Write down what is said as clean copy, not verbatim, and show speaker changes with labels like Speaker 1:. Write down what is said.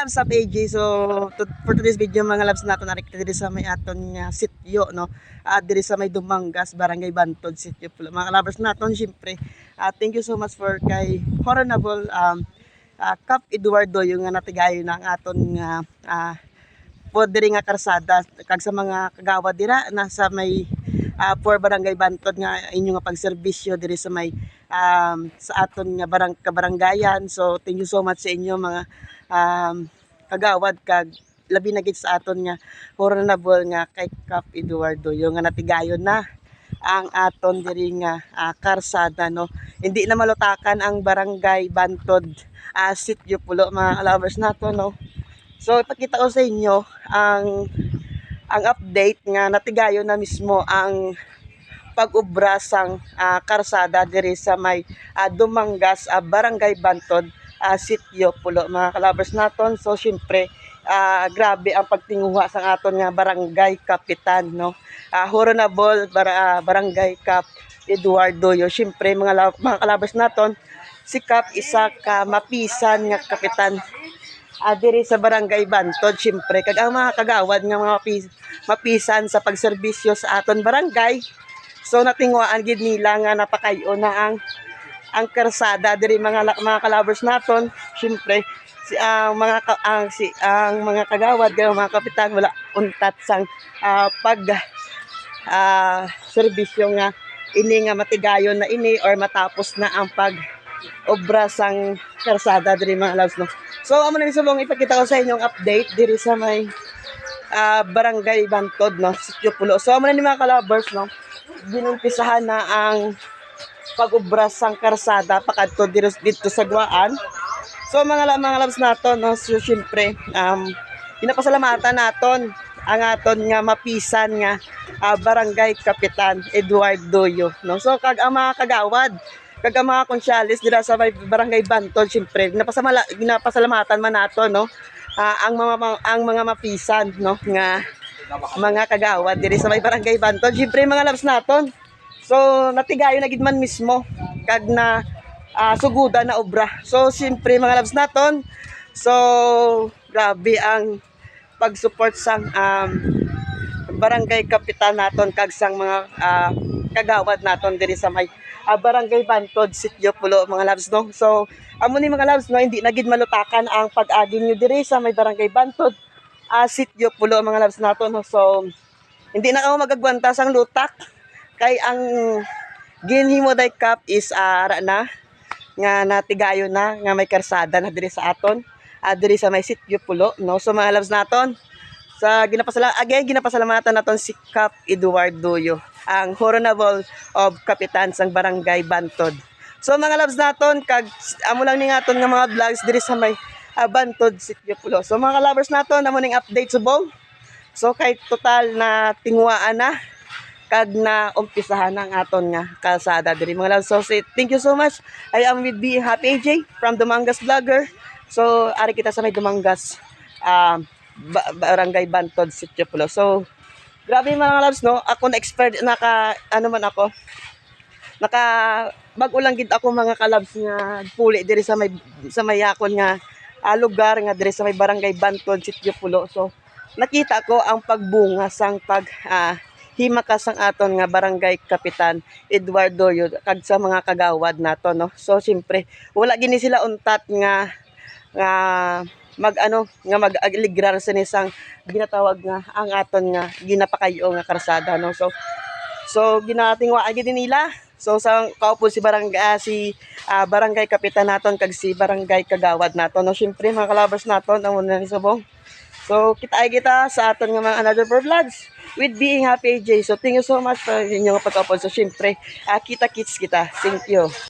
Speaker 1: labs sa PG. So for today's video mga labs nato narikita diri sa may aton nga sityo no. Diri sa may Dumangas, Barangay Bantod sityo po. Mga labs naton syempre. Thank you so much for kay Honorable Cap Eduardo yung nga natigayo na ang aton nga po diri nga karsada kag sa mga kagawad dira nasa may for Barangay Bantod nga inyo nga pagserbisyo diri sa may sa aton nga kabaranggayan. So thank you so much sa inyo mga kagawad kag labi na gid sa aton nga honorable nga kay Cap Eduardo yung nga natigayon na ang aton diri nga karsada no. Hindi na malutakan ang Barangay Bantod sityo pulo mga lovers nato no. So ipakita ko sa inyo ang update nga natigayon na mismo ang pag-ubra sang karsada diri sa may Dumangas, Barangay Bantod, sityo pulo mga kalabers naton. So syempre grabe ang pagtinguha sa aton nga barangay kapitan no. Honorable Barangay Cap Eduardo yo. Syempre mga kalabers naton, si Cap isa ka mapisan nga kapitan diri sa Barangay Bantod. Syempre kag ang mga kagawad nga mga mapisan sa pagserbisyo sa aton barangay. So natingwaan gid nila nga napakayo na ang karsada diri mga kalabers naton. Syempre si ang mga kagawad nga mga kapitan wala untat sang pag serbisyo nga ini nga matigayon na ini or matapos na ang pag obra sang karsada diri mga labs no. So amo na subong ipakita ko sa inyong update diri sa may Barangay Bantod no, sityo pulo. So amo na ni mga kalabers no, ginumpisahan na ang pag-ubra sang karsada pakadto dito sa Guaan. So mga labs naton no, so syempre pinapasalamatan naton ang aton nga mapisan nga barangay kapitan Eduardo yo no. So kag ang mga kagawad kag ang mga konsyalis dira sa Barangay Bantod syempre ginapasalamatan man nato no ang mga mapisan no nga mga kagawad diri sa Barangay Bantod syempre mga labs naton. So natigayo na gid man mismo kag na suguda na obra. So syempre mga labs naton, so grabe ang pag-support sang barangay kapitan naton kag sang mga kagawad naton diri sa may Barangay Bantod sityo pulo mga labs no. So amo ni mga labs no, hindi na gid malutakan ang pag-agi nyo diri sa may Barangay Bantod sityo pulo mga labs naton no. So hindi na ako magagwanta sang lutak kay ang ginhimo day Cap is ara na nga natigayo na nga may karsada na diri sa aton diri sa may sityo pulo no. So mga labs naton sa ginapasalamatan naton si Cap Eduardo yo, ang honorable of kapitan sang Barangay Bantod. So mga labs naton kag amo lang ni ngaton nga mga vlogs diri sa may Bantod sityo pulo. So mga lovers naton amo ning update subong. So kay total na tingwaan na kag na umpisahan ang aton nga kalsada diri mga labs. So thank you so much. I am with Being Happy AJ from Dumangas Vlogger. So ari kita sa may Dumangas Barangay Bantod sityo pulo. So grabe mga labs no, ako na expert naka bag-o lang gid ako mga kalabs nga puli diri sa may akon nga lugar nga diri sa may Barangay Bantod sityo pulo. So nakita ko ang pagbunga sang himakas ang aton nga barangay kapitan Eduardo yo kag sa mga kagawad nato no. So syempre wala gini sila untat nga mag-aligrar sa nisang ginatawag nga ang aton nga ginapakayo nga karsada no. So ginatingwa gid nila. So sa kaupo si barangay kapitan naton kag si barangay kagawad naton no. Syempre mga kalabers naton amo na ni subong. So kita sa aton nga mga another vlogs with Being Happy AJ. So thank you so much for inyong pag-upload. So syempre kita-kits kita. Thank you.